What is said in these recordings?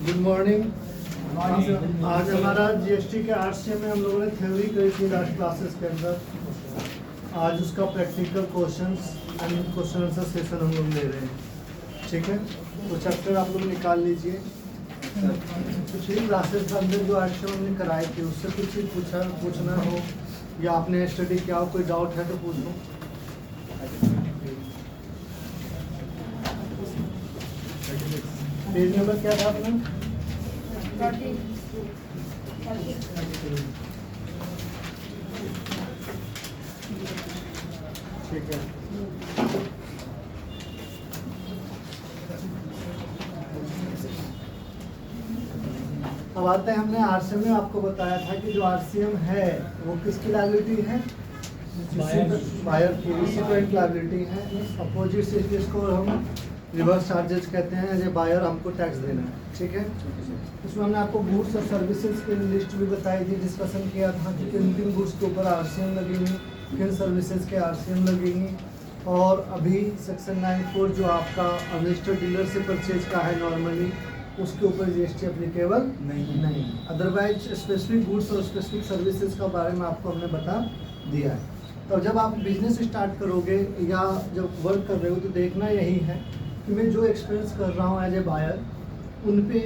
Good morning. आज हमारा GST के आरसीएम में हम लोगों ने थ्योरी करी थी लास्ट क्लासेस के अंदर। आज उसका practical questions and question answer session हम लोग ले रहे हैं। ठीक है, तो चैप्टर आप लोग निकाल लीजिए। पिछली क्लासेस के अंदर जो आरसीएम हमने कराई थी उससे कुछ चीज़ पूछना हो या आपने स्टडी किया हो, कोई डाउट है तो पूछो। पेज नंबर क्या था अपना? ठीक है, अब आते हैं। हमने आरसीएम में आपको बताया था कि जो आरसीएम है वो किसकी लायबिलिटी है? बायर की रिसिपिएंट लायबिलिटी है। अपोजिट से जिसको हम रिवर्स चार्जेस कहते हैं, जो बायर हमको टैक्स देना है। ठीक है, इसमें हमने आपको गुड्स और सर्विसेज की लिस्ट भी बताई थी, डिस्कशन किया था कि किन किन गुड्स के ऊपर आरसीएम लगेंगी, किन सर्विसेज के आरसीएम लगेंगी। और अभी सेक्शन 94 जो आपका रजिस्टर्ड डीलर से परचेज का है नॉर्मली, उसके ऊपर जीएसटी एप्लीकेबल नहीं। अदरवाइज स्पेसिफिक गुड्स और स्पेसिफिक सर्विसेज का बारे में आपको हमने बता दिया है। तो जब आप बिजनेस स्टार्ट करोगे या जब वर्क कर रहे हो तो देखना यही है कि मैं जो एक्सपेंस कर रहा हूँ एज ए बायर, उन पे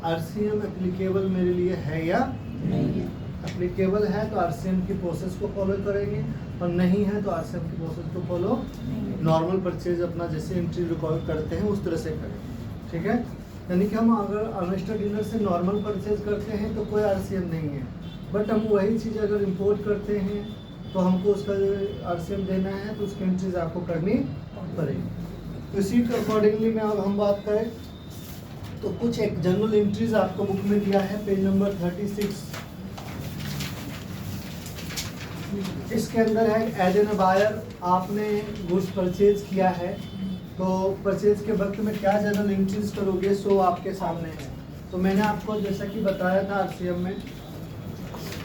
आरसीएम एप्लीकेबल मेरे लिए है या नहीं। एप्लीकेबल है तो आरसीएम की प्रोसेस को फॉलो करेंगे, और नहीं है तो आरसीएम की प्रोसेस को फॉलो नॉर्मल परचेज अपना जैसे एंट्री रिकॉर्ड करते हैं उस तरह से करेंगे। ठीक है, यानी कि हम अगर रजिस्टर्ड डीलर से नॉर्मल परचेज करते हैं तो कोई आरसीएम नहीं है, बट हम वही चीज़ अगर इंपोर्ट करते हैं तो हमको उसका आरसीएम देना है, तो उसकी एंट्रीज आपको करनी पड़ेगी। तो इसी के अकॉर्डिंगली में अब हम बात करें तो कुछ एक जनरल एंट्रीज आपको बुक में दिया है, पेज नंबर 36। इसके अंदर है एज एन बायर आपने गुड्स परचेज किया है, तो परचेज के वक्त में क्या जनरल एंट्रीज करोगे सो आपके सामने है। तो मैंने आपको जैसा कि बताया था आरसीएम में,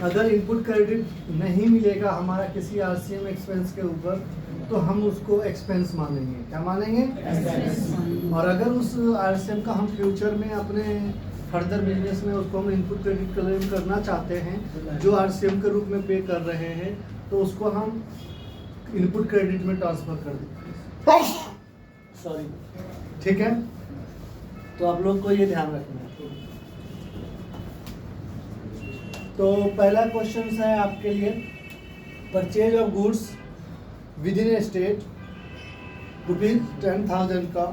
अगर इनपुट क्रेडिट नहीं मिलेगा हमारा किसी आरसीएम एक्सपेंस के ऊपर तो हम उसको एक्सपेंस मानेंगे। क्या मानेंगे? एक्सपेंस। और अगर उस आरसीएम का हम फ्यूचर में अपने फर्दर बिजनेस में उसको हम इनपुट क्रेडिट क्लेम करना चाहते हैं जो आरसीएम के रूप में पे कर रहे हैं, तो उसको हम इनपुट क्रेडिट में ट्रांसफर कर देंगे। सॉरी, ठीक है, तो आप लोग को ये ध्यान रखना है। तो पहला क्वेश्चन है आपके लिए, purchase of goods with in A state ₹10,000 का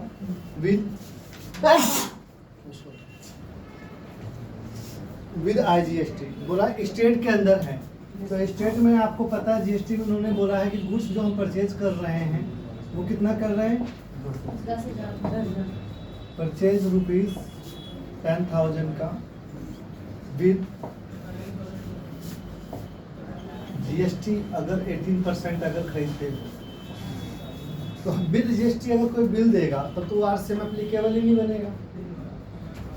विद आईजीएसटी। बोला स्टेट के अंदर है, तो स्टेट में आपको पता है जीएसटी में उन्होंने बोला है कि गुड्स जो हम परचेज कर रहे हैं वो कितना कर रहे हैं? 10,000। परचेज ₹10,000 का विद जीएसटी अगर 18% अगर खरीदते हैं तो बिल जीएसटी अगर कोई बिल देगा तब तो आरसीएम एप्लीकेबल ही नहीं बनेगा।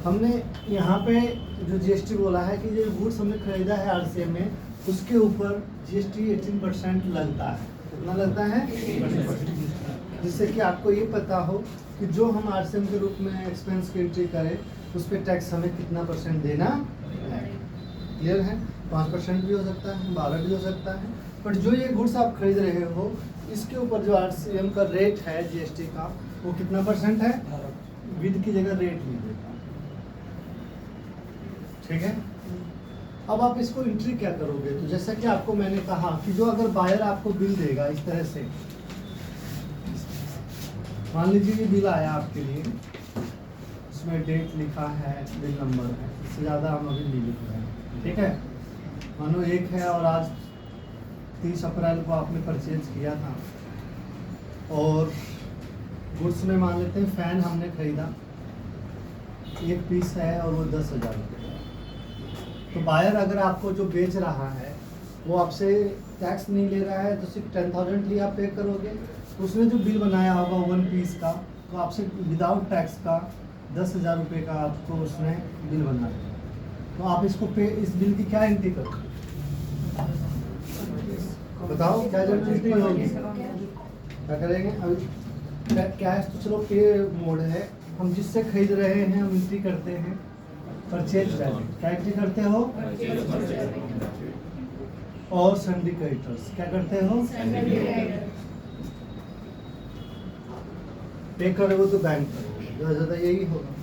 हमने यहाँ पे जो जीएसटी बोला है कि जो गुड्स हमने खरीदा है आरसीएम में उसके ऊपर जीएसटी 18% लगता है। कितना लगता है? 18%। जिससे कि आपको ये पता हो कि जो हम आरसीएम के रूप में एक्सपेंस की एंट्री करें उस पर टैक्स हमें कितना परसेंट देना है। क्लियर है? 5% भी हो सकता है, 12 भी हो सकता है, पर जो ये गुड्स आप खरीद रहे हो इसके ऊपर जो आरसीएम का रेट है जीएसटी का वो कितना परसेंट है? विद की जगह रेट लीजिएगा। ठीक है, अब आप इसको एंट्री क्या करोगे? तो जैसा कि आपको मैंने कहा कि जो अगर बायर आपको बिल देगा इस तरह से, मान लीजिए ये बिल आया आपके लिए, इसमें डेट लिखा है, बिल नंबर है, इससे ज़्यादा हम अभी नहीं लिख रहे हैं। ठीक है, मानो 1 है और आज 30 अप्रैल को आपने परचेज किया था और गुड्स में मान लेते हैं फ़ैन हमने खरीदा, 1 पीस है और वो 10,000 रुपये। तो बायर अगर आपको जो बेच रहा है वो आपसे टैक्स नहीं ले रहा है तो सिर्फ 10,000 लिए आप पे करोगे, तो उसने जो बिल बनाया होगा 1 पीस का तो आपसे विदाउट टैक्स का 10,000 रुपये का आपको उसने बिल बना दिया। तो आप इसको पे, इस बिल की क्या एंट्री करोगे? बताओ क्या एंट्री होगी? क्या करेंगे? अभी कैश तो चलो पे मोड है, हम जिससे खरीद रहे हैं हम एंट्री करते हैं परचेज वैल्यू क्या एंट्री करते हो, और सन्डी क्रेडिटर्स क्या करते हो, पे करोगे तो बैंक करोगे, ज़्यादा यही होगा।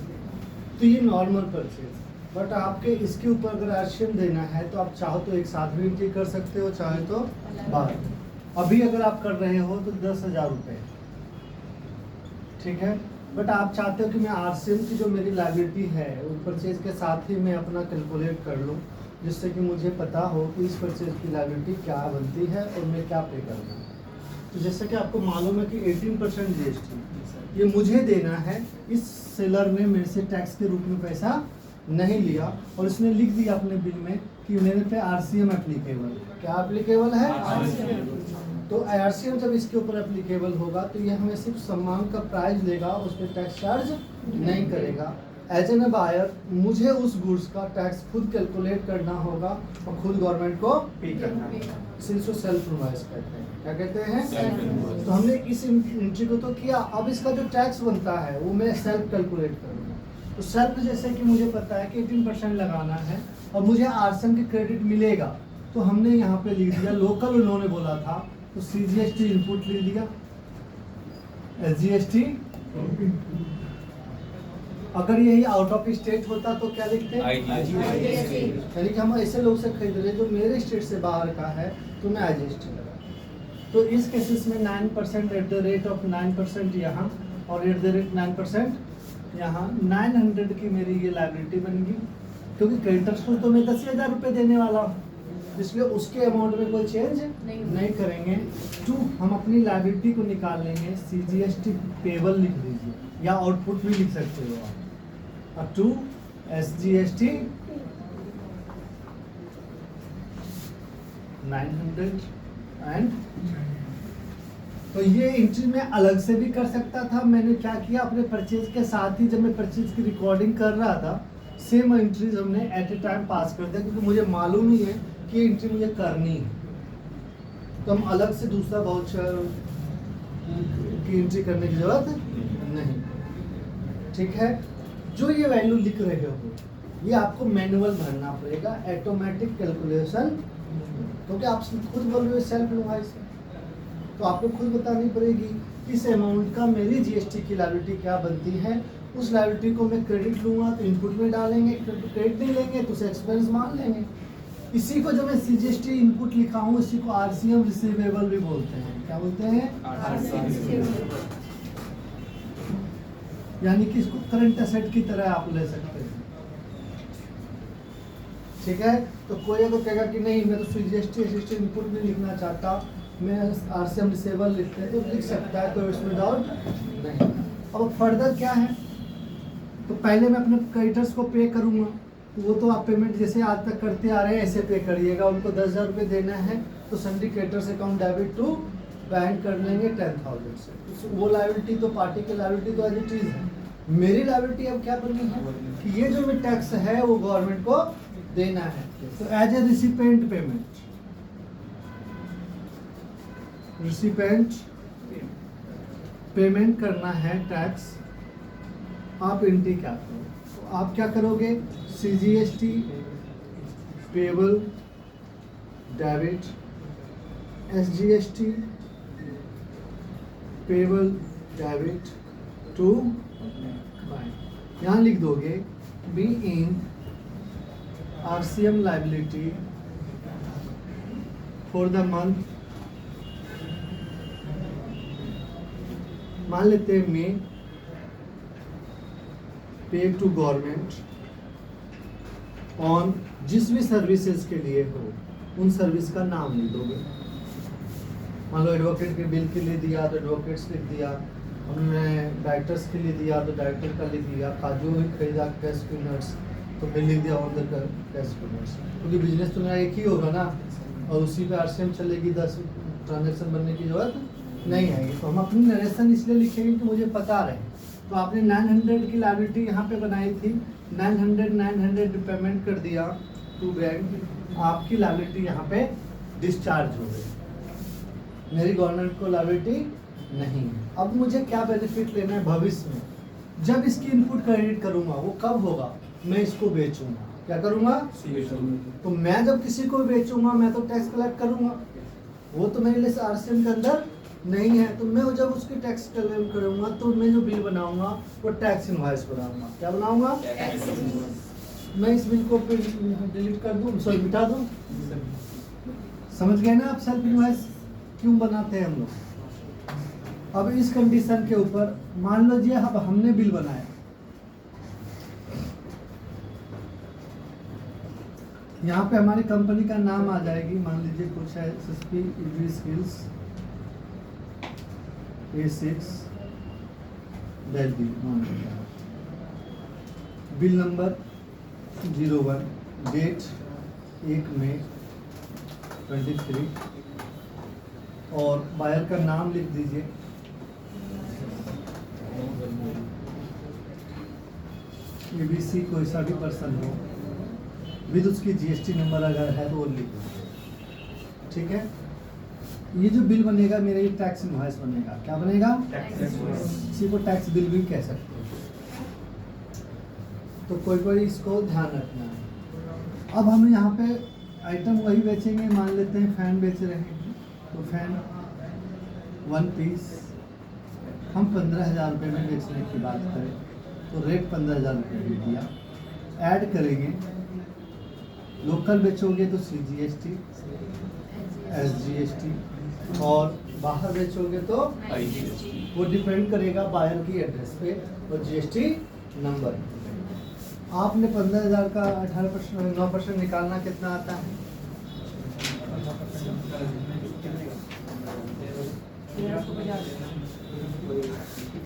तो ये नॉर्मल परचेज, बट आपके इसके ऊपर अगर आरसीएम देना है तो आप चाहो तो एक साथ भी एंट्री कर सकते हो, चाहे तो बाद। अभी अगर आप कर रहे हो तो 10,000 रुपये, ठीक है। बट आप चाहते हो कि मैं आरसीएम की जो मेरी लायबिलिटी है उस परचेज के साथ ही मैं अपना कैलकुलेट कर लूँ, जिससे कि मुझे पता हो कि इस परचेज की लायबिलिटी क्या बनती है और मैं क्या पे करना है। तो जैसे कि आपको मालूम है कि 18% जीएसटी ये मुझे देना है, इस सेलर ने मेरे से टैक्स के रूप में पैसा नहीं लिया और इसने लिख दिया अपने बिल में कि मेरे पे आरसीएम एप्लीकेबल। क्या एप्लीकेबल है, तो आरसीएम जब इसके ऊपर एप्लीकेबल होगा तो ये हमें सिर्फ सामान का प्राइस देगा, उस पर टैक्स चार्ज नहीं करेगा। एज एन बायर मुझे उस गुड्स का टैक्स खुद कैलकुलेट करना होगा और खुद गवर्नमेंट को पे करना होगा। इसको सेल्फ इनवॉइस कहते हैं। क्या कहते हैं, तो हमने इस एंट्री को तो किया, अब इसका जो टैक्स बनता है वो मैं सेल्फ कैलकुलेट करूँगा। तो सेल्फ जैसे कि मुझे पता है कि 18% लगाना है और मुझे आरसीएम की क्रेडिट मिलेगा, तो हमने यहाँ पे लिख दिया लोकल, उन्होंने बोला था तो सीजीएसटी इनपुट लिख दिया, एसजीएसटी। अगर यही आउट ऑफ स्टेट होता तो क्या लिखते हैं, यानी कि हम ऐसे लोग से खरीद रहे जो मेरे स्टेट से बाहर का है तो मैं आईजीएसटी लगा। तो इस केसेस में 9% एट द रेट ऑफ 9% यहाँ और एट द रेट 9% यहाँ, 900 की मेरी ये लायबिलिटी बनेगी, क्योंकि क्रेडिटर्स को तो मैं 10,000 रुपये देने वाला हूँ, इसलिए उसके अमाउंट में कोई चेंज नहीं करेंगे। टू हम अपनी लायबिलिटी को निकाल लेंगे, सीजीएसटी पेबल लिख दीजिए या आउटपुट भी लिख सकते हो आप, और टू एसजीएसटी 900 एंड। तो ये एंट्री मैं अलग से भी कर सकता था। मैंने क्या किया, अपने परचेज के साथ ही जब मैं परचेज की रिकॉर्डिंग कर रहा था सेम एंट्रीज हमने एट ए टाइम पास कर दिया, क्योंकि मुझे मालूम ही है कि एंट्री मुझे करनी है। तो हम अलग से दूसरा वाउचर की एंट्री करने की जरूरत नहीं, ठीक है। जो ये वैल्यू लिख रहे हो ये आपको मैनुअल भरना पड़ेगा, ऑटोमेटिक कैलकुलेशन, क्योंकि आप खुद बोल रहे हो सेल्फ इनवॉइस, तो आपको खुद बतानी पड़ेगी इस अमाउंट का मेरी जीएसटी की लायबिलिटी क्या बनती है। उस लायबिलिटी को मैं क्रेडिट लूँगा तो इनपुट में डालेंगे, क्रेडिट नहीं लेंगे तो उसे एक्सपेंस मान लेंगे। इसी को जो मैं सीजीएसटी इनपुट लिखा हूँ इसी को आरसीएम रिसीवेबल भी बोलते हैं। क्या बोलते हैं, यानी कि इसको करंट एसेट की तरह आप ले सकते हैं, ठीक है। तो कोई अगर कहेगा कि नहीं मैं तो सीजीएसटी इनपुट भी लिखना चाहता, मैं आरसीएम रिसीवेबल लिखते हैं, तो लिख सकता है, तो इसमें डाउट नहीं। अब फर्दर क्या है, तो पहले मैं अपने क्रेडिटर्स को पे करूँगा, तो वो तो आप पेमेंट जैसे आज तक करते आ रहे हैं ऐसे पे करिएगा। उनको 10,000 रुपये देना है तो sundry creditors account debit to bank कर लेंगे 10,000 से। तो वो लायबिलिटी तो पार्टी की लायबिलिटी तो एज इट इज है। मेरी लायबिलिटी अब क्या बनी है कि ये जो भी टैक्स है वो गवर्नमेंट को देना है। तो as a recipient payment, recipient payment करना है टैक्स, आप एंट्री क्या करो, तो आप क्या करोगे, CGST payable debit, SGST payable debit to bank. यहाँ लिख दोगे being RCM liability for the month, मान लेते हैं मे, पे टू गवर्नमेंट ऑन जिस भी सर्विसेज के लिए हो उन सर्विस का नाम लिख दोगे। मान लो एडवोकेट के बिल के लिए दिया तो एडवोकेट्स लिख दिया, हमने डायरेक्टर्स के लिए दिया तो डायरेक्टर का लिख दिया, काजू खरीदा कैश क्लीनर्स तो फिर लिख दिया ऑन द कैश क्लीनर्स, क्योंकि बिजनेस तो मेरा एक ही होगा ना और उसी पे आरसीएम चलेगी, 10 ट्रांजेक्शन बनने की जरूरत नहीं आएगी। तो हम अपनी नरेशन इसलिए लिखेंगे कि मुझे पता रहे। तो आपने 900 की लायबिलिटी यहाँ पे बनाई थी, 900 पेमेंट कर दिया टू बैंक, आपकी लायबिलिटी यहाँ पे डिस्चार्ज हो गई, मेरी गवर्नमेंट को लायबिलिटी नहीं है। अब मुझे क्या बेनिफिट लेना है भविष्य में, जब इसकी इनपुट क्रेडिट करूँगा वो कब होगा, मैं इसको बेचूंगा, क्या करूंगा? तो मैं जब किसी को बेचूंगा मैं तो टैक्स कलेक्ट करूंगा, वो तो मेरे लिए आरसीएम के अंदर नहीं है। तो मैं जब उसकी टैक्स कलेक्ट करूंगा तो मैं जो बिल बनाऊंगा वो टैक्स इनवॉइस बनाऊंगा। क्या बनाऊंगा? मैं इस बिल को डिलीट कर दूं, सॉरी मिटा दूं। समझ गए ना आप सेल्फ इनवॉइस क्यों बनाते हैं हम लोग? अब इस कंडीशन के ऊपर मान लो जी अब हमने बिल बनाया, यहाँ पे हमारी कंपनी का नाम आ जाएगी, मान लीजिए कुछ है SSP EV skills A6 Delhi, bill number 01, date 1 May 23, और बायर का नाम लिख दीजिए, ABC कोई सा भी पर्सन हो, विद उसकी जीएसटी नंबर अगर है तो वो लिख दो। ठीक है, ये जो बिल बनेगा मेरा ये टैक्स इनवॉइस बनेगा। क्या बनेगा? इसी को टैक्स बिल भी कह सकते हैं। तो कोई इसको ध्यान रखना है। अब हम यहाँ पे आइटम वही बेचेंगे, मान लेते हैं फैन बेच रहे हैं, तो फैन 1 पीस हम 15,000 रुपये में बेचने की बात करें तो रेट 15,000 रुपये दे दिया। ऐड करेंगे, लोकल बेचोगे तो CGST SGST, और बाहर बेचोगे तो वो डिपेंड करेगा बायर की एड्रेस पे और GST नंबर। आपने 15,000 का 18% 9% निकालना कितना आता है?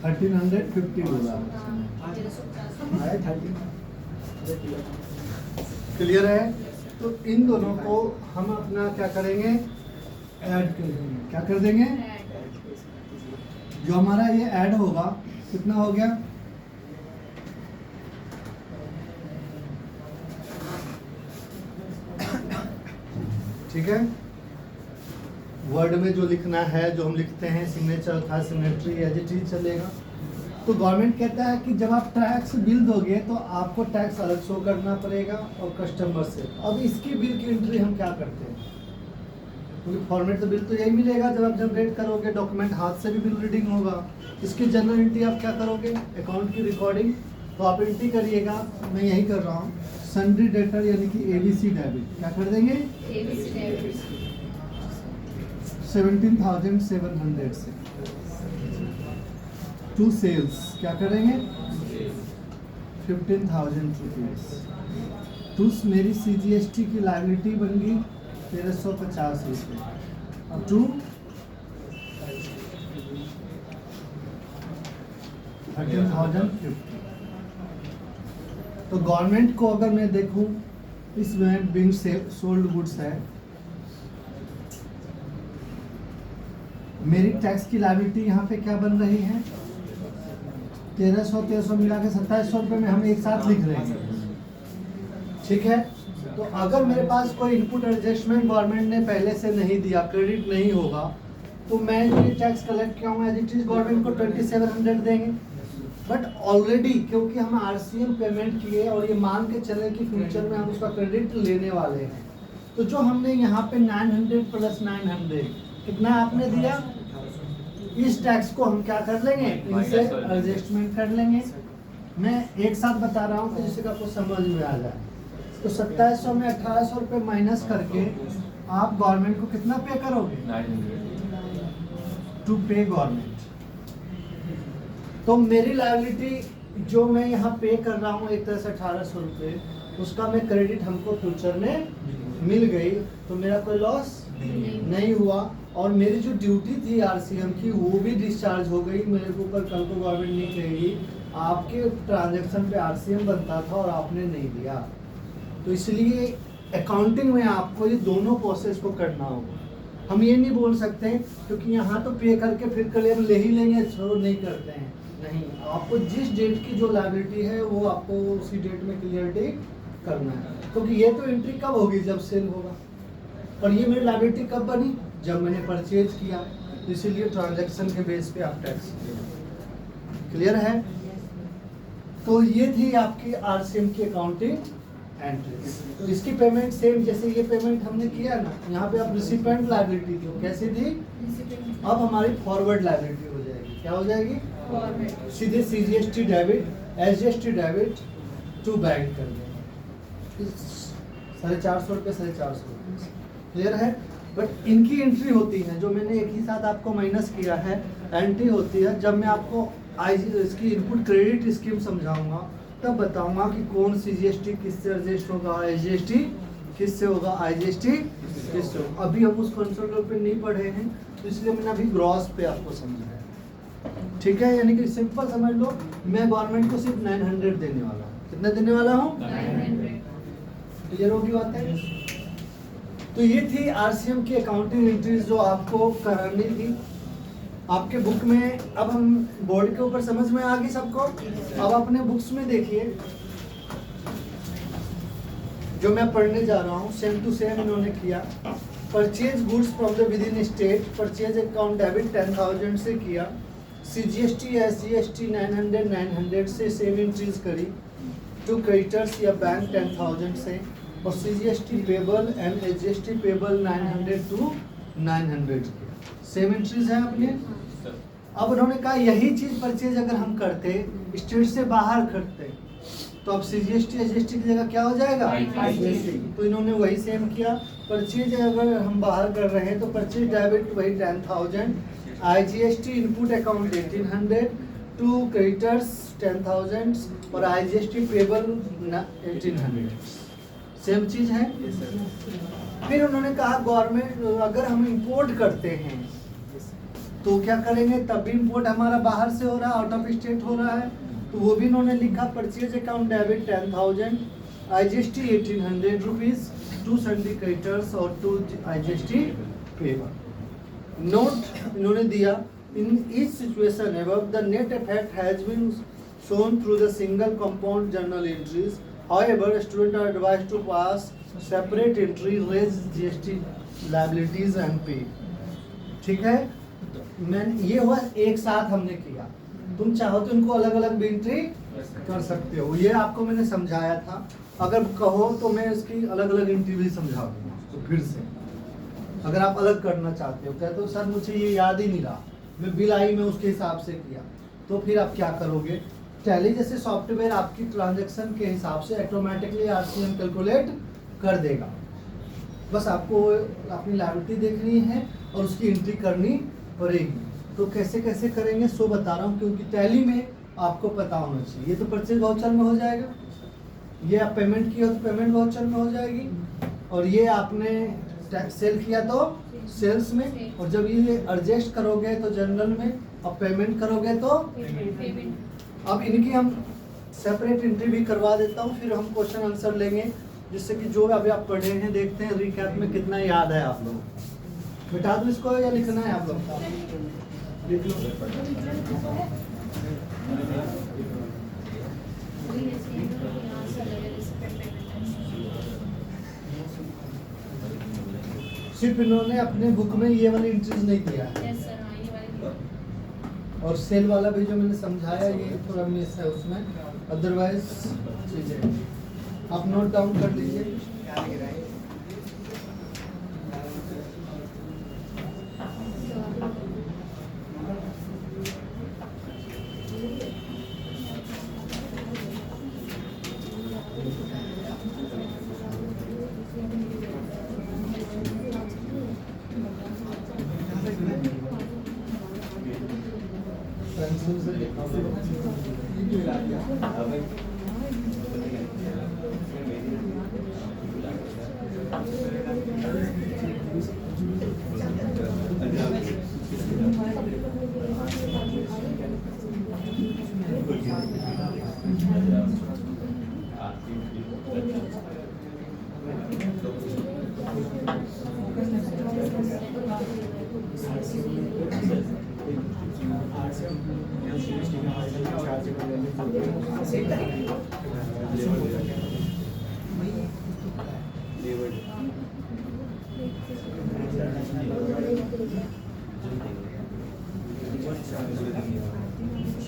1350 डॉलर। क्लियर है? तो इन दोनों को हम अपना क्या करेंगे? ऐड कर देंगे। क्या कर देंगे? जो हमारा ये ऐड होगा कितना हो गया? ठीक है, वर्ड में जो लिखना है, जो हम लिखते हैं सिग्नेचर था, सिग्नेटरी एज इट इज चलेगा। तो गवर्नमेंट कहता है कि जब आप टैक्स बिल दोगे तो आपको टैक्स अलग शो करना पड़ेगा और कस्टमर से। अब इसकी बिल की एंट्री हम क्या करते हैं? क्योंकि फॉर्मेट तो बिल तो यही मिलेगा, जब आप जनरेट करोगे डॉक्यूमेंट हाथ से भी बिल रीडिंग होगा। इसकी जनरल एंट्री आप क्या करोगे? अकाउंट की रिकॉर्डिंग। तो आप एंट्री करिएगा, मैं यही कर रहा हूँ, सन्ड्री डेटर यानी कि ABC डेबिट। क्या कर देंगे? 17,700 से टू सेल्स क्या करेंगे? 15,000 रुपीज। टू मेरी CGST की लायबिलिटी बन गई 1,350 रुपये। अब टू 13,050। तो गवर्नमेंट को अगर मैं देखूं, इसमें बिंग सोल्ड गुड्स है, मेरी टैक्स की लायबिलिटी यहाँ पे क्या बन रही है? 1300 मिला के 2700 रुपये में हम एक साथ लिख रहे हैं। ठीक है, तो अगर मेरे पास कोई इनपुट एडजस्टमेंट गवर्नमेंट ने पहले से नहीं दिया, क्रेडिट नहीं होगा, तो मैं ये टैक्स कलेक्ट किया हूँ एज इट इज गवर्नमेंट को 2700 देंगे। बट ऑलरेडी क्योंकि हम RCM पेमेंट किए और ये मान के चले कि फ्यूचर में हम उसका क्रेडिट लेने वाले हैं, तो जो हमने यहाँ पे 900 प्लस 900 कितना आपने दिया, इस टैक्स को हम क्या कर लेंगे? इनसे एडजस्टमेंट कर लेंगे। मैं एक साथ बता रहा हूँ कि जिससे आपको समझ में आ जाए। तो 2700 में 1800 रुपये माइनस करके आप गवर्नमेंट को कितना पे करोगे? 900 टू पे गवर्नमेंट। तो मेरी लायबिलिटी जो मैं यहाँ पे कर रहा हूँ एक तरह से 1800 रुपये, उसका मैं क्रेडिट हमको फ्यूचर में मिल गई, तो मेरा कोई लॉस नहीं हुआ। और मेरी जो ड्यूटी थी RCM की वो भी डिस्चार्ज हो गई। मेरे को ऊपर कल को गवर्नमेंट नहीं कहेगी आपके ट्रांजैक्शन पे RCM बनता था और आपने नहीं दिया। तो इसलिए अकाउंटिंग में आपको ये दोनों प्रोसेस को करना होगा। हम ये नहीं बोल सकते क्योंकि यहाँ तो पे करके फिर क्लेम ले ही लेंगे, छोड़ नहीं करते हैं, नहीं। आपको जिस डेट की जो लायबिलिटी है वो आपको उसी डेट में क्लियरिटी करना है। क्योंकि ये तो एंट्री कब होगी? जब सेल होगा। और ये मेरी लायबिलिटी कब बनी? जब मैंने परचेज किया। तो इसीलिए ट्रांजैक्शन के बेस पे आप टैक्स क्लियर है। तो ये थी आपकी आरसीएम की अकाउंटिंग एंट्रीज। तो इसकी पेमेंट सेम जैसे ये पेमेंट हमने किया ना, यहाँ पे अब रिसिपेंट लायबिलिटी थी, कैसी थी? अब हमारी फॉरवर्ड लायबिलिटी हो जाएगी। क्या हो जाएगी? सीधे CGST debit, SGST debit to bank कर देंगे। 450 रुपये 450 रुपये, क्लियर है? बट इनकी एंट्री होती है जो मैंने एक ही साथ आपको माइनस किया है, एंट्री होती है जब मैं आपको इसकी इनपुट क्रेडिट स्कीम समझाऊंगा, तब बताऊंगा कि कौन सीजीएसटी किससे एडजस्ट होगा, एसजीएसटी किससे होगा, आईजीएसटी किससे होगा। अभी हम उस कंसोल पे नहीं पढ़े हैं, तो इसलिए मैंने अभी ग्रॉस पे आपको समझाया। ठीक है, यानी कि सिंपल समझ लो, मैं गवर्नमेंट को सिर्फ 900 देने वाला हूँ। कितना देने वाला हूँ? 900। क्लियर होगी बात है? तो ये थी आरसीएम की अकाउंटिंग एंट्रीज जो आपको करनी थी आपके बुक में। अब हम बोर्ड के ऊपर समझ में आ गई सबको। अब अपने बुक्स में देखिए, जो मैं पढ़ने जा रहा हूँ सेम टू सेम इन्होंने किया। Purchase goods from the within state, purchase account debit 10,000 से किया। सीजीएसटी एसजीएसटी 900 से सेम एंट्रीज करी। टू क्रेडिटर्स या बैंक 10,000 से, और CGST payable and SGST payable 900 to 900 के सेम एंट्रीज हैं अपने। अब उन्होंने कहा यही चीज परचेज अगर हम करते स्टेट से बाहर करते तो अब सीजीएसटी एसजीएसटी की जगह क्या हो जाएगा? आईजीएसटी। तो इन्होंने वही सेम किया। परचेज अगर हम बाहर कर रहे हैं तो परचेज डेबिट वही 10,000, IGST input account 1800, to creditors 10,000 और आईजीएसटी पेबल 1800, सेम चीज है। फिर उन्होंने कहा गवर्नमेंट अगर हम इंपोर्ट करते हैं तो क्या करेंगे, तब भी इंपोर्ट हमारा बाहर से हो रहा है, आउट ऑफ स्टेट हो रहा है, तो वो भी इन्होंने लिखा purchase account debit 10,000, IGST 1800 rupees, to sundry creditors और टू आईजीएसटी पेबल। नोट इन्होंने दिया, in each situation above the net effect has been shown through the single compound journal entries. However, students are advised to pass separate entry, raise GST liabilities and pay. ठीक है, मैंने ये हुआ एक साथ हमने किया। तुम चाहो तो इनको अलग अलग भी एंट्री कर सकते हो, ये आपको मैंने समझाया था। अगर कहो तो मैं इसकी अलग अलग एंट्री भी समझा दूंगा। तो फिर से अगर आप अलग करना चाहते हो, कहते हो सर मुझे ये याद ही नहीं रहा, मैं बिल आई में उसके हिसाब से किया, तो फिर आप क्या करोगे? टैली जैसे सॉफ्टवेयर आपकी ट्रांजैक्शन के हिसाब से ऑटोमेटिकली आरसीएम कैलकुलेट कर देगा। बस आपको अपनी लायबिलिटी देखनी है और उसकी एंट्री करनी पड़ेगी। तो कैसे कैसे करेंगे सो बता रहा हूँ, क्योंकि टैली में आपको पता होना चाहिए। ये तो परचेज वाउचर में हो जाएगा, ये आप पेमेंट किया तो पेमेंट वाउचर में हो जाएगी, और ये आपने सेल किया तो सेल्स में, और जब ये एडजस्ट करोगे तो जनरल में, और पेमेंट करोगे तो पेमेंट। अब इनकी हम सेपरेट एंट्री भी करवा देता हूँ, फिर हम क्वेश्चन आंसर लेंगे, जिससे कि जो अभी आप पढ़े हैं देखते हैं रिकैप में कितना याद है आप लोग। बिठा दूँ इसको या लिखना है आप लोग? लिख लो। सिर्फ इन्होंने अपने बुक में ये वाली एंट्रीज नहीं किया है, और सेल वाला भी जो मैंने समझाया ये थोड़ा मिस है उसमें, अदरवाइज चीजें आप नोट डाउन कर लीजिए।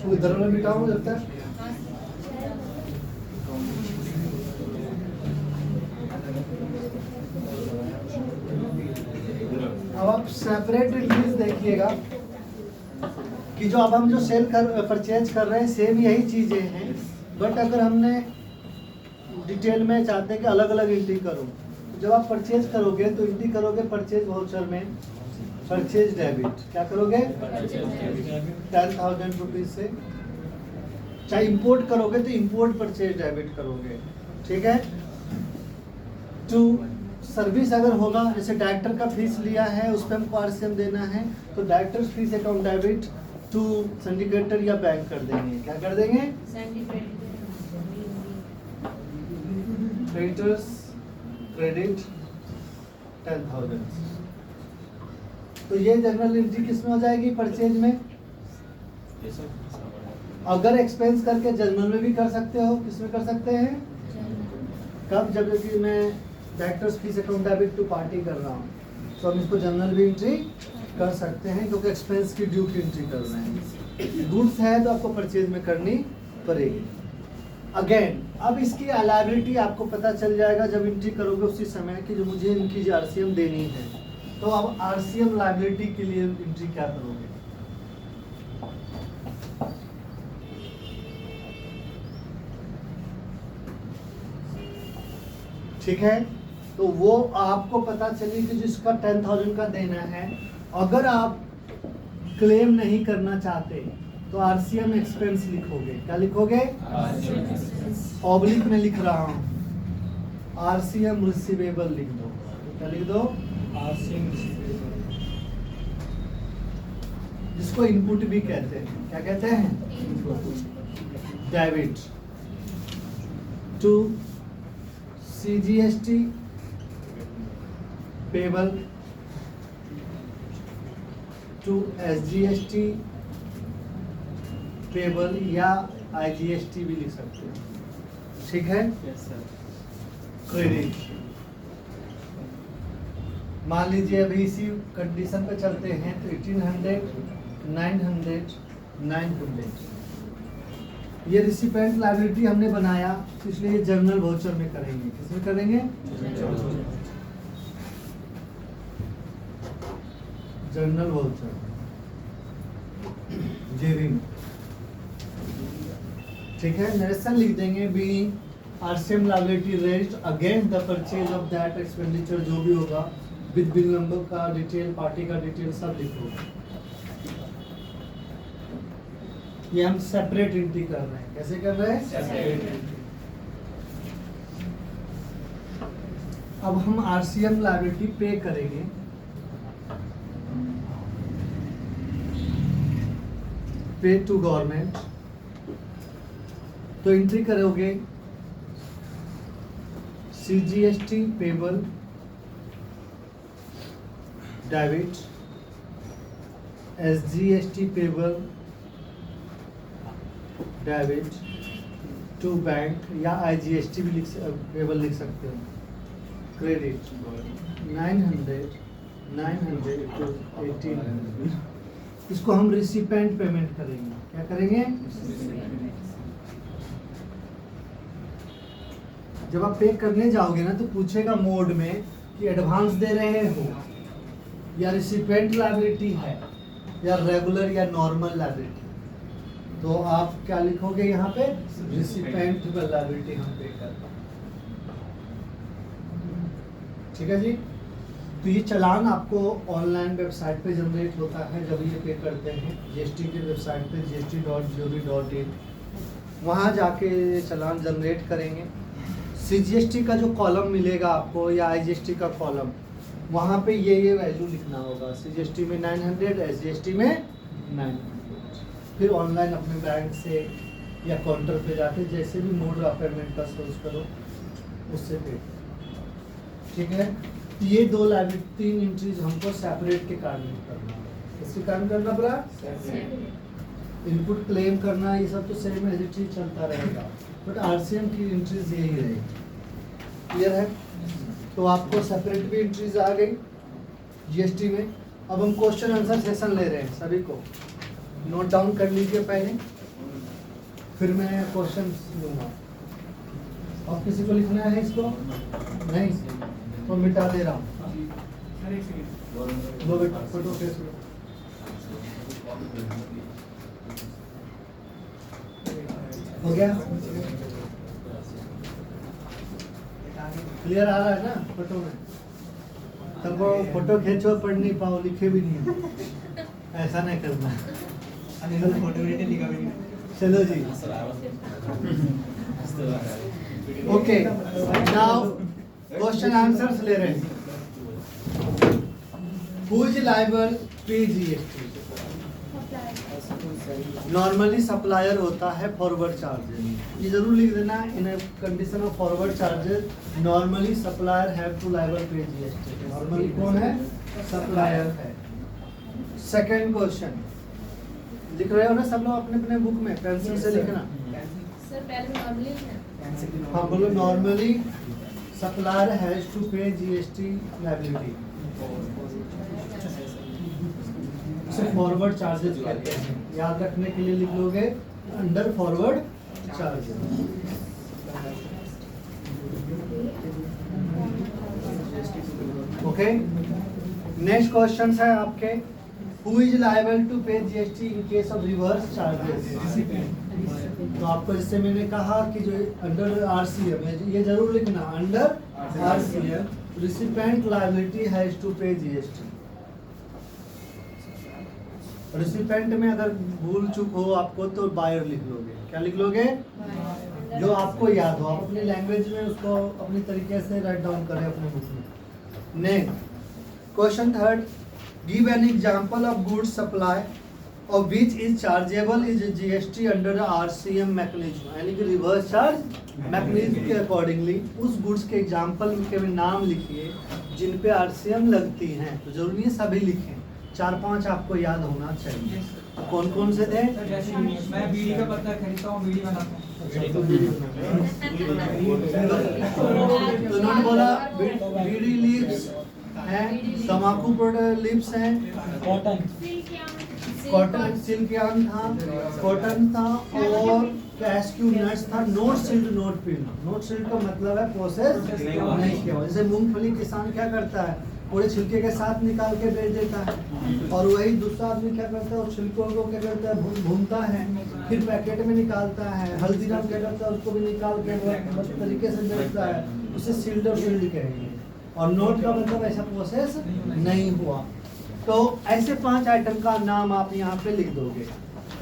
इधर वाला बिठाओ लगता है। अब आप सेपरेट एंट्रीज देखिएगा कि जो अब हम जो परचेज कर रहे हैं सेम यही चीजें हैं, बट अगर हमने डिटेल में चाहते हैं कि अलग अलग एंट्री करो, तो जब आप परचेज करोगे तो एंट्री करोगे परचेज वाउचर में परचेज डेबिट, क्या करोगे 10,000 रुपीज से। चाहे इंपोर्ट करोगे तो इंपोर्ट परचेज डेबिट करोगे, ठीक है। टू सर्विस अगर होगा, जैसे डायरेक्टर का फीस लिया है उस पर हमको आरसीएम देना है, तो directors fees account debit to syndicator या बैंक कर देंगे, क्या कर देंगे क्रेडिटर्स क्रेडिट 10,000। तो ये जनरल एंट्री किसमें हो जाएगी परचेज में। अगर एक्सपेंस करके जनरल में भी कर सकते हो, किसमें कर सकते हैं कब, जब कि मैं directors fees account debit to party कर रहा हूँ, तो हम इसको जनरल भी एंट्री कर सकते हैं क्योंकि एक्सपेंस की ड्यू की एंट्री कर रहे हैं। गुड्स है तो आपको परचेज में करनी पड़ेगी। अगेन अब इसकी लायबिलिटी आपको पता चल जाएगा जब एंट्री करोगे उसी समय कि जो मुझे इनकी आरसीएम देनी है। तो अब आरसीएम लायबिलिटी के लिए एंट्री क्या करोगे, ठीक है। तो वो आपको पता चली कि जिसका 10,000 का देना है, अगर आप क्लेम नहीं करना चाहते तो आरसीएम एक्सपेंस लिखोगे, क्या लिखोगे ऑब्लिक में लिख रहा हूं आरसीएम रिसीवेबल लिख दो, क्या लिख दो आरसीएम रिसीवेबल, जिसको इनपुट भी कहते हैं, क्या कहते हैं debit to CGST payable to SGST payable या आईजीएसटी भी लिख सकते हैं, ठीक है। क्रेडिट मान लीजिए अभी इसी कंडीशन पे चलते हैं तो 1800 900 900 ये रिसिपेंट लायबिलिटी हमने बनाया, तो इसलिए ये जर्नल वाउचर में करेंगे, किसमें करेंगे जर्नल वाउचर जेबी में, ठीक है। नरेशन लिख देंगे being RCM liability raised against the purchase of that expenditure, जो भी होगा विद बिल नंबर का डिटेल पार्टी का डिटेल सब लिखो। ये हम सेपरेट एंट्री कर रहे हैं, कैसे कर रहे हैं सेपरेट। अब हम आरसीएम लायबिलिटी पे करेंगे, पे टू गवर्नमेंट, तो एंट्री करोगे CGST payable debit SGST payable debit to bank या आईजीएसटी भी पेबल लिख सकते हो, क्रेडिट 900 900 टू 1800, इसको हम रिसिपेंट पेमेंट करेंगे, क्या करेंगे जब आप पे करने जाओगे ना तो पूछेगा मोड में कि एडवांस दे रहे हो या रिसिपेंट लायबिलिटी है या रेगुलर या नॉर्मल लायबिलिटी, तो आप क्या लिखोगे यहाँ पे रिसिपेंट लायबिलिटी हम पे कर, ठीक है जी। तो ये चालान आपको ऑनलाइन वेबसाइट पे जनरेट होता है जब ये पे करते हैं, जीएसटी की वेबसाइट पे gst.gov.in, वहाँ जाके चालान जनरेट करेंगे। सीजीएसटी का जो कॉलम मिलेगा आपको या आईजीएसटी का कॉलम, वहाँ पे ये वैल्यू लिखना होगा, सीजीएसटी में 900 एसजीएसटी में 900, फिर ऑनलाइन अपने बैंक से या काउंटर पे जाके जैसे भी मोड ऑफ पेमेंट का सोर्स करो उससे पे, ठीक है। ये दो लायबिलिटी 3 एंट्रीज हमको सेपरेट के कारण करना है, इसके कारण करना पड़ा इनपुट क्लेम करना, ये सब तो सेम एज इट इज चलता रहेगा, बट आरसीएम की एंट्रीज यही रहेगी, क्लियर है। तो आपको सेपरेट भी एंट्रीज आ गई जीएसटी में। अब हम क्वेश्चन आंसर सेशन ले रहे हैं, सभी को नोट डाउन कर लीजिए पहले, फिर मैं क्वेश्चन लूँगा। और किसी को लिखना है इसको नहीं तो मिटा दे रहा हूँ। लो बेटा फोटो खींच लो। हो गया? क्लियर आ रहा है ना फोटो में? तब वो फोटो खींचो पढ़ नहीं पाओ, लिखे भी नहीं, ऐसा नहीं करना। चलो जी, ओके, नाउ क्वेश्चन आंसर्स ले रहे हैं। Who is liable pay GST? Normally supplier होता है फॉरवर्ड चार्जेस, ये जरूर लिख देना। In condition of forward charges normally supplier have to liable pay GST. Normally कौन है? सप्लायर है। सेकंड क्वेश्चन लिख रहे हो ना सब लोग अपने अपने बुक में, पेंसिल से लिखना। सर पहले नॉर्मली हाँ बोलो, normally supplier has to pay GST liability. Forward charges कहते हैं, याद रखने के लिए लिख लोगे under forward charges. Okay, next question है आपके, who is liable to pay GST in case of reverse charges? तो आपको जैसे मैंने कहा कि जो अंडर आरसीएम है, ये जरूर लिखना, under RCM recipient liability has to pay GST. Recipient में अगर भूल चूक हो आपको तो बायर लिख लोगे। क्या लिख लोगे? जो आपको याद हो, आप अपनी लैंग्वेज में उसको अपनी तरीके से राइट डाउन करें अपने बुक में। Next question third, give an example of goods supply of which is chargeable is GST under RCM mechanism. यानी कि रिवर्स चार्ज मैकेनिज्म के अकॉर्डिंगली उस गुड्स के एग्जांपल के नाम लिखिए जिन पे आरसीएम लगती हैं। तो जरूरी है सभी लिखें, 4-5 आपको याद होना चाहिए। कौन कौन से थे? मैं बीड़ी का पत्ता खरीदता हूँ, बीड़ी बनाता हूँ। तो उन्होंने बोला बीड़ी लीव्स हैं, तम्बाकू प्रोडक्ट लीव्स हैं, कॉटन सिल्क यार्न था, कॉटन था और कैश्यू नट्स था। नोट सिल्ड नोट पिन। नोट सिल्ड का मतलब है प्रोसेस नहीं किया। जैसे मूंगफली किसान क्या करता है, पूरे छिलके के साथ निकाल के बेच देता है, और वही दूसरा आदमी क्या करता है, उस छिलकों को क्या करता है, भूनता है, फिर पैकेट में निकालता है। हल्दीराम क्या करता है, उसको भी निकाल के तरीके से बेचता है, उसे सील्ड और फील्ड कहेंगे। और नोट का मतलब ऐसा प्रोसेस नहीं हुआ। तो ऐसे 5 आइटम का नाम आप यहाँ पे लिख दोगे।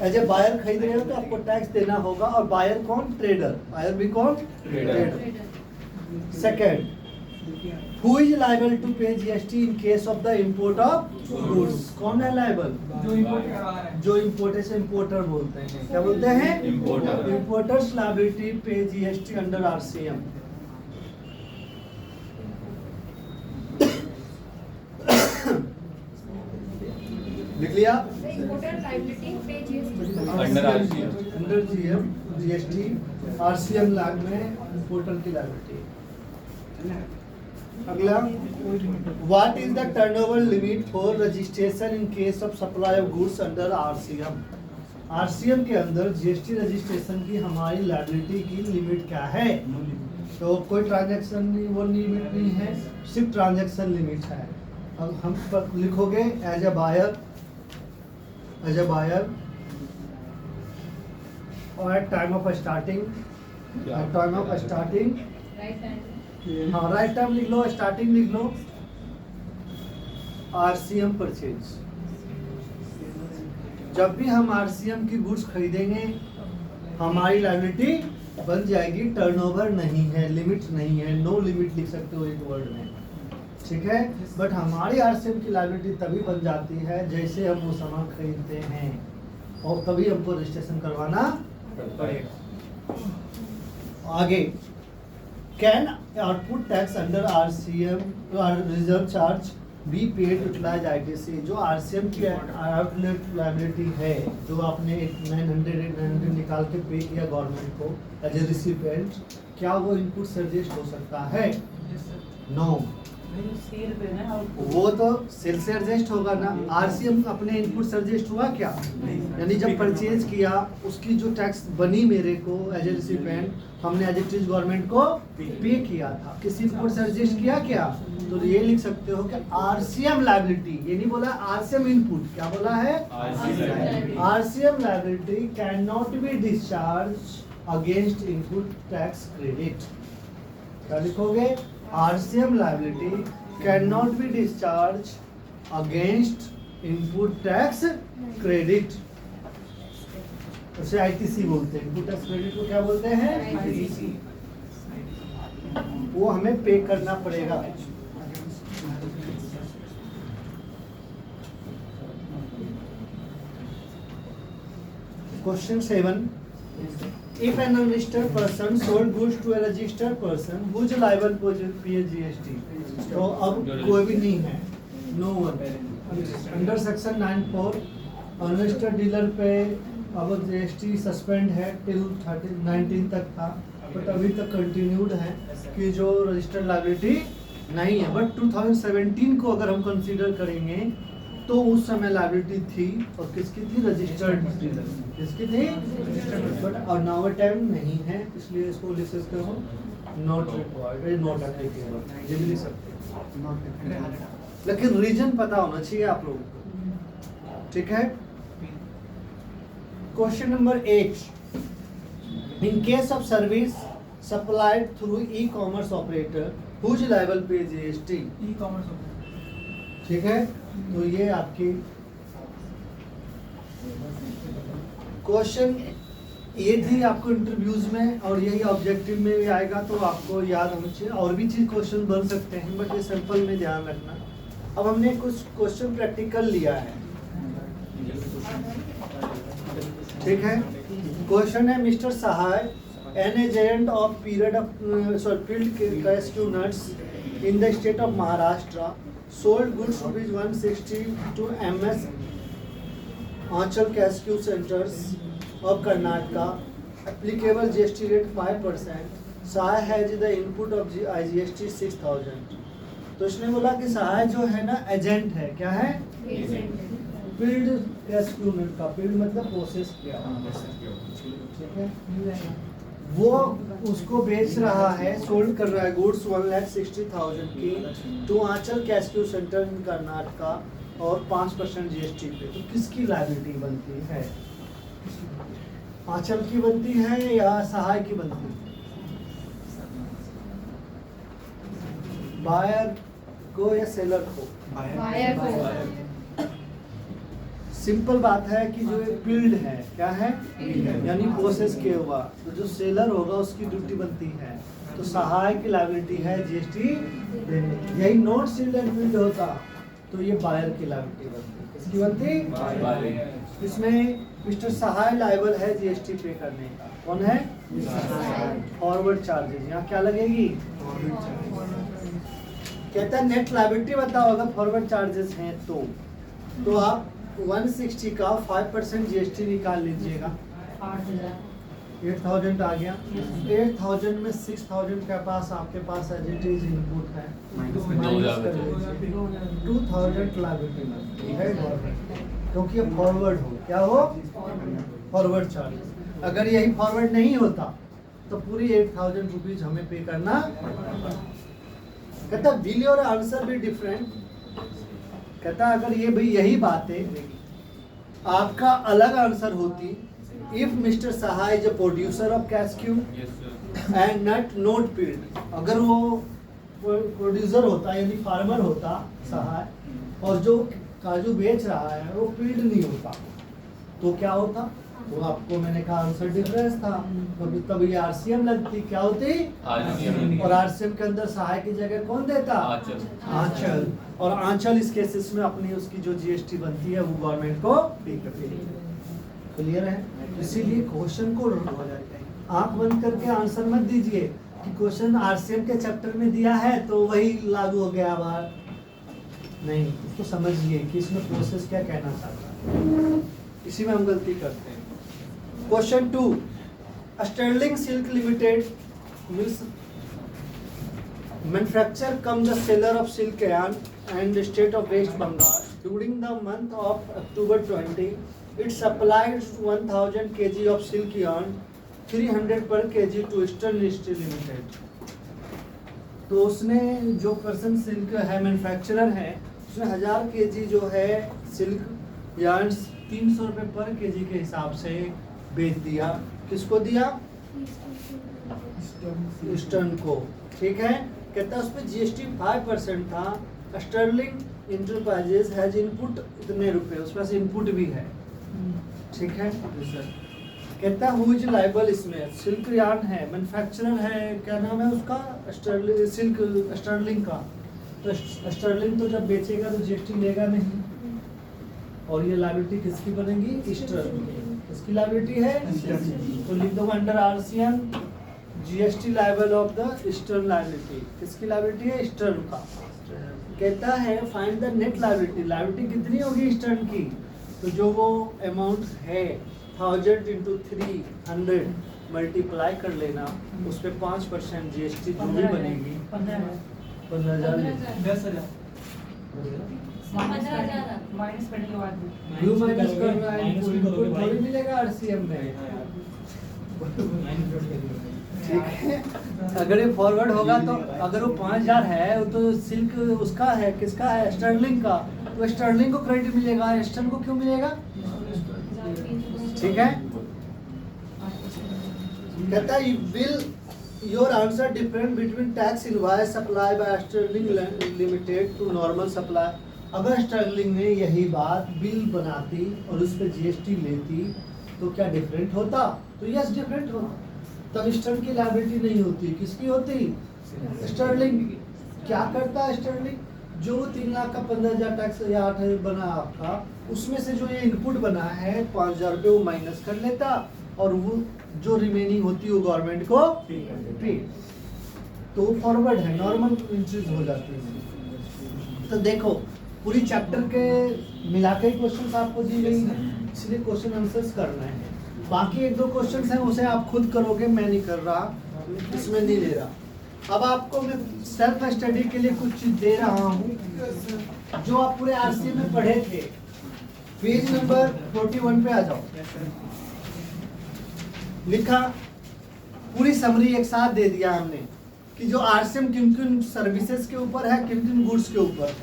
एज ए बायर खरीद रहे हो तो आपको टैक्स देना होगा, और बायर कौन? ट्रेडर। बायर भी कौन? Trader. Second, Who is liable to pay GST in case of the import of goods? कौन है liable? जो इम्पोर्ट करवा रहा है। जो इम्पोर्टर से इम्पोर्टर बोलते हैं। क्या बोलते हैं? Importer. Importers liability pay GST under RCM. लिख लिया? इंपोर्टर लायबिलिटी पे GST Under RCM. Under GST RCM lag में इम्पोर्टर की लायबिलिटी। अगला, what is the turnover limit for registration in case of supply of goods under RCM? RCM के अंदर GST registration की हमारी लायबिलिटी की लिमिट क्या है? तो कोई ट्रांजैक्शन वो लिमिट नहीं है, सिर्फ ट्रांजैक्शन लिमिट है। अब हम लिखोगे एज ए बायर और at time of starting, right time हाँ राइट टाइम लिख लो, स्टार्टिंग लिख लो, आरसीएम परचेज। जब भी हम आरसीएम की गुड्स खरीदेंगे हमारी लायबिलिटी बन जाएगी। टर्नओवर नहीं है, लिमिट नहीं है, नो लिमिट लिख सकते हो एक वर्ड में, ठीक है। बट हमारी आरसीएम की लायबिलिटी तभी बन जाती है जैसे हम वो सामान खरीदते हैं, और तभी हमको रजिस्ट्रेशन करवाना पड़ेगा। आगे, can output tax under RCM reverse charge be paid utilize ITC? जो आरसीएम की आउटलेट लायबिलिटी है, जो आपने 900 निकाल के पे किया गवर्नमेंट को एज ए रिसिपेंट, क्या वो इनपुट से एडजस्ट हो सकता है? नो, वो तो सेल से एडजस्ट होगा ना। आरसीएम अपने इनपुट से एडजस्ट हुआ क्या? यानी जब परचेज किया उसकी जो टैक्स बनी मेरे को एज ए रिसिपेंट, हमने एज इट इज गवर्नमेंट को पे किया था, किसी इनपुट से एडजस्ट किया क्या? तो ये लिख सकते हो कि आरसीएम लायबिलिटी, ये नहीं बोला आरसीएम इनपुट, क्या बोला है? RCM liability can not be discharge against input tax credit. क्या लिखोगे? RCM liability cannot be discharged against input tax credit। उसे ITC बोलते हैं। इनपुट टैक्स क्रेडिट को क्या बोलते हैं? ITC। वो हमें पे करना पड़ेगा। Question 7, if an unregistered person sold goods to a registered person who is liable to pay GST, तो अब कोई भी नहीं है, no one। Under section 9(4) unregistered dealer पे अब GST सस्पेंड है टिल 19 तक था, बट अभी तक कंटिन्यूड है कि जो रजिस्टर्ड लायबिलिटी नहीं है। बट 2017 को अगर हम कंसीडर करेंगे तो उस समय लायबिलिटी थी, और किसकी थी? Registered dealer. किसकी थी? बट और नाउ टाइम नहीं है, इसलिए इसको लिख सकते हो नॉट रिक्वायर्ड, नॉट एप्लीकेबल, ये भी लिख सकते हो। लेकिन रीजन पता होना चाहिए आप लोगों को, ठीक है? Question number 8, in case of service supplied through e commerce operator who is liable pay GST. E commerce ठीक है, तो ये आपकी क्वेश्चन ये थी आपको इंटरव्यूज में, और यही ऑब्जेक्टिव में भी आएगा, तो आपको याद होना चाहिए। और भी चीज क्वेश्चन बन सकते हैं, बट ये सिंपल में ध्यान रखना। अब हमने कुछ क्वेश्चन प्रैक्टिकल लिया है, ठीक है? क्वेश्चन है, mister Sahay an agent of period of field cashew nuts in the state of Maharashtra sold goods rupees 160 to MS Anchal Cashew Centers of Karnataka, applicable GST rate 5%. Sahay has the input of IGST 6000। तो इसने बोला कि सहाय जो है ना agent है, क्या है? फील्ड कैस्क्यू नट का, फील्ड मतलब प्रोसेस किया, ठीक है? वो उसको बेच रहा है, सोल्ड कर रहा है गुड्स 1,60,000 की टू आंचल कैस्क्यू सेंटर इन कर्नाटका, और 5% GST पे। तो किसकी लायबिलिटी बनती है? आंचल की बनती है या सहाय की बनती है? बायर को या सेलर को? बायर को। सिंपल बात है कि जो फील्ड है, क्या है? यानी प्रोसेस किया हुआ, तो जो सेलर होगा उसकी ड्यूटी बनती है। तो सहाय की लायबिलिटी है GST देने। यही नॉट सील्ड एंड फील्ड होता तो ये बायर की लायबिलिटी बनती। किसकी बनती? इसमें मिस्टर सहाय लायबल है GST पे करने का। कौन है? Forward charges. यहाँ क्या लगेगी? कहता है नेट लायबिलिटी बताओ अगर फॉरवर्ड चार्जेस हैं तो आप 160 का 5% GST निकाल लीजिएगा, 8,000 आ गया। 8,000 में 6,000 के पास आपके पास एज इट इज इनपुट है, माइनस कर लीजिए, 2,000 लायबिलिटी बनती है गवर्नमेंट, क्योंकि ये फॉरवर्ड हो, क्या हो? Forward charge. अगर यही फॉरवर्ड नहीं होता तो पूरी 8,000 रुपीज हमें पे करना। कहता will your answer be different. कहता अगर ये भाई यही बात है, आपका अलग आंसर होती, if mister Sahay is a producer of cashew and nut not field. अगर वो प्रोड्यूसर होता यानी फार्मर होता सहाय, और जो काजू बेच रहा है वो फील्ड नहीं होता, तो क्या होता? तो आपको मैंने कहा आंसर डिफरेंस था, तो तब ये RCM लगती। क्या होती? RCM। और RCM के अंदर सहाय की जगह कौन देता? आंचल। और आंचल इस केसेस में अपनी उसकी जो GST बनती है वो गवर्नमेंट को पे करती है। क्लियर है? इसीलिए क्वेश्चन को आंख बंद करके आंसर मत दीजिए कि क्वेश्चन RCM के चैप्टर में दिया है तो वही लागू हो गया बाहर। नहीं, उसको समझिए कि इसमें प्रोसेस क्या कहना चाहता है, इसी में हम गलती करते हैं। Question 2, sterling silk limited means manufacturer cum the seller of silk yarn and the state of West Bengal during the month of October 20 it supplied 1000 kg of silk yarn 300 per kg to Eastern Steel Limited। तो उसने जो person silk है manufacturer है उसने 1000 kg जो है silk yarn 300 रुपये पर केजी के हिसाब से बेच दिया। किसको दिया? ईस्टर्न को। ठीक है, कहता है उस पर जीएसटी 5% था। स्टर्लिंग इंटरप्राइजेज हैज इनपुट इतने रुपए, उस पास इनपुट भी है। ठीक है सर, कहता है हु इज लायबल, इसमें सिल्क यार्न है, मैन्युफैक्चरर है, क्या नाम है उसका? स्टर्लिंग, सिल्क स्टर्लिंग का। तो स्टर्लिंग तो जब बेचेगा तो जीएसटी लेगा नहीं, और ये लायबिलिटी किसकी बनेगी? ईस्टर्न की। किसकी लायबिलिटी है? तो लिख दो under RCM GST liable of the eastern liability. किसकी लायबिलिटी है? ईस्टर्न का। कहता है find the net liability, liability कितनी होगी ईस्टर्न की? तो जो वो अमाउंट है 1000 into 300 मल्टीप्लाई कर लेना, उस पर 5% जीएसटी जो भी बनेगी 15,000 10,000 माइनस करने के बाद क्यों माइनस कर रहा है? इनपुट थोड़ी मिलेगा आरसीएम में। ठीक है, अगर ये फॉरवर्ड होगा तो अगर वो 5000 है वो तो सिल्क उसका है, किसका है? स्टर्लिंग का। तो स्टर्लिंग को क्रेडिट मिलेगा, ईस्टर्न को क्यों मिलेगा? ठीक है, कहता है will your answer different between tax invoice supply by sterling limited to normal supply. अगर स्टर्लिंग ने यही बात बिल बनाती और उस पर जीएसटी लेती तो क्या डिफरेंट होता? तो यस डिफरेंट होता, तब ईस्टर्न की लायबिलिटी नहीं होती। किसकी होती? स्टर्लिंग। क्या करता है स्टर्लिंग? जो 3 लाख का 15,000 टैक्स या 8,000 बना आपका, उसमें से जो ये इनपुट बना है 5,000 रुपये वो माइनस कर लेता और वो जो रिमेनिंग होती है वो गवर्नमेंट को पे। तो फॉरवर्ड है, नॉर्मल इंट्रीज हो जाती है। तो देखो पूरी चैप्टर के मिला के क्वेश्चंस आपको दी गई है, इसलिए क्वेश्चन आंसर्स करना है। बाकी 1-2 क्वेश्चंस हैं उसे आप खुद करोगे, मैं नहीं कर रहा, इसमें नहीं ले रहा। अब आपको मैं सेल्फ स्टडी के लिए कुछ चीज दे रहा हूँ जो आप पूरे आरसीएम में पढ़े थे। पेज नंबर 41 पे आ जाओ। लिखा पूरी समरी एक साथ दे दिया हमने कि जो आरसीएम किन किन सर्विसेज के ऊपर है, किन किन गुड्स के ऊपर है,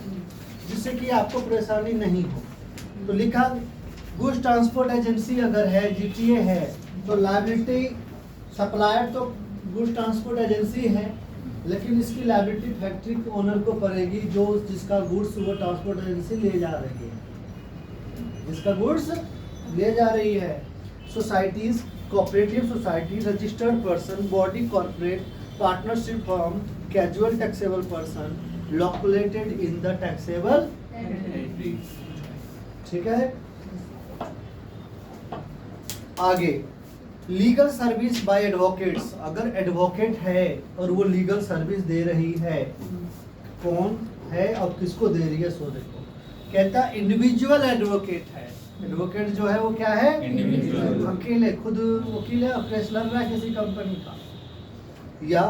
जिससे कि आपको परेशानी नहीं हो। तो लिखा गुड्स ट्रांसपोर्ट एजेंसी अगर है, जीटीए है, तो लायबिलिटी सप्लायर तो गुड्स ट्रांसपोर्ट एजेंसी है, लेकिन इसकी लायबिलिटी फैक्ट्री ओनर को पड़ेगी जो जिसका गुड्स वो ट्रांसपोर्ट एजेंसी ले जा रही है, जिसका गुड्स ले जा रही है। Societies, cooperative society, registered person, body corporate, partnership firm, casual taxable person located in the taxable. ठीक है, आगे लीगल सर्विस बाय एडवोकेट्स। अगर एडवोकेट है और वो लीगल सर्विस दे रही है, कौन है और किसको दे रही है सो देखो। कहता इंडिविजुअल एडवोकेट है। एडवोकेट जो है वो क्या है? इंडिविजुअल, अकेले, खुद वकील है और केस लड़ रहा है किसी कंपनी का, या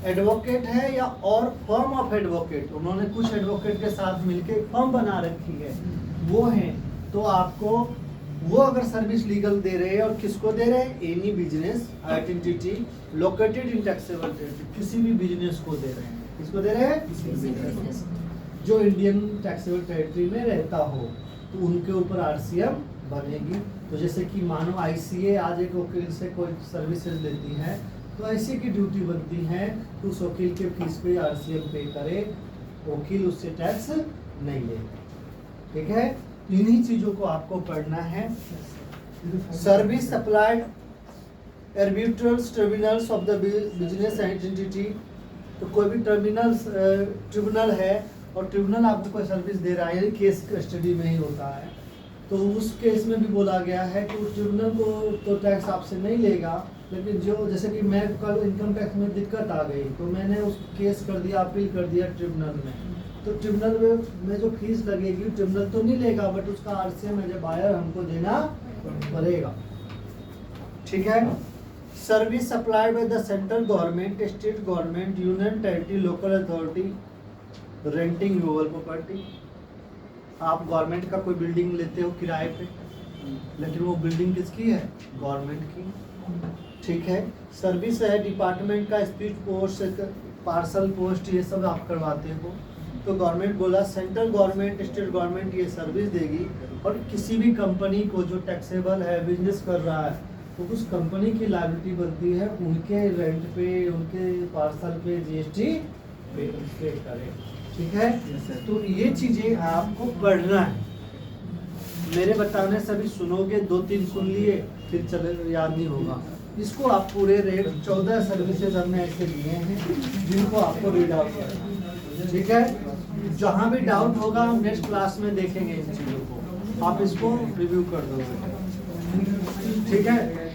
एडवोकेट है या और फर्म ऑफ एडवोकेट, उन्होंने कुछ एडवोकेट के साथ मिलकर फर्म बना रखी है, वो है। तो आपको वो अगर सर्विस लीगल दे रहे हैं और किसको दे रहे हैं? Any business identity located in taxable territory, किसी भी बिजनेस को दे रहे हैं। किसको दे रहे हैं? जो इंडियन टैक्सेबल टेरिटरी में रहता हो, तो उनके ऊपर आरसीएम बनेगी। तो जैसे कि मानो आईसीए आज एक वकील से कोई सर्विसेज लेती है, तो आईसीए की ड्यूटी बनती है कि उस वकील के फीस पे आरसीएम पे करे, वकील उससे टैक्स नहीं ले। ठीक है, इन्हीं चीजों को आपको पढ़ना है। Service supplied arbitrals tribunals of the business identity. तो कोई भी ट्रिब्यूनल है और ट्रिब्यूनल आपको कोई सर्विस दे रहा है, केस स्टडी में ही होता है, तो उस केस में भी बोला गया है कि उस ट्रिब्यूनल को तो टैक्स आपसे नहीं लेगा, लेकिन जो जैसे कि मैं कल इनकम टैक्स में दिक्कत आ गई तो मैंने उस केस कर दिया, अपील कर दिया ट्रिब्यूनल में, तो ट्रिब्यूनल में जो फीस लगेगी ट्रिब्यूनल तो नहीं लेगा, बट उसका आरसीएम एज ए बायर हमको देना पड़ेगा। ठीक है, service supplied by the central government, state government, union territory, local authority, renting movable property. आप गवर्नमेंट का कोई बिल्डिंग लेते हो किराए पे, लेकिन वो बिल्डिंग किसकी है? गवर्नमेंट की। ठीक है। सर्विस है डिपार्टमेंट का, स्पीड पोस्ट, पार्सल पोस्ट, ये सब आप करवाते हो। तो गवर्नमेंट बोला सेंट्रल गवर्नमेंट, स्टेट गवर्नमेंट ये सर्विस देगी, और किसी भी कंपनी को जो टैक्सेबल है, बिजनेस कर रहा है, तो उस कंपनी की लायबिलिटी बनती है उनके रेंट पे, उनके पार्सल पे जीएसटी पे करे। ठीक है। तो ये चीजें आपको पढ़ना है। मेरे बताने से अभी सुनोगे, 2-3 सुन लिए फिर चले याद नहीं होगा। इसको आप पूरे रेट 14 सर्विसेज हमने ऐसे लिए हैं जिनको आपको रीड आउट करना है। ठीक है। जहाँ भी डाउट होगा हम नेक्स्ट क्लास में देखेंगे इन चीज़ों को, आप इसको रिव्यू कर दोगे। ठीक है।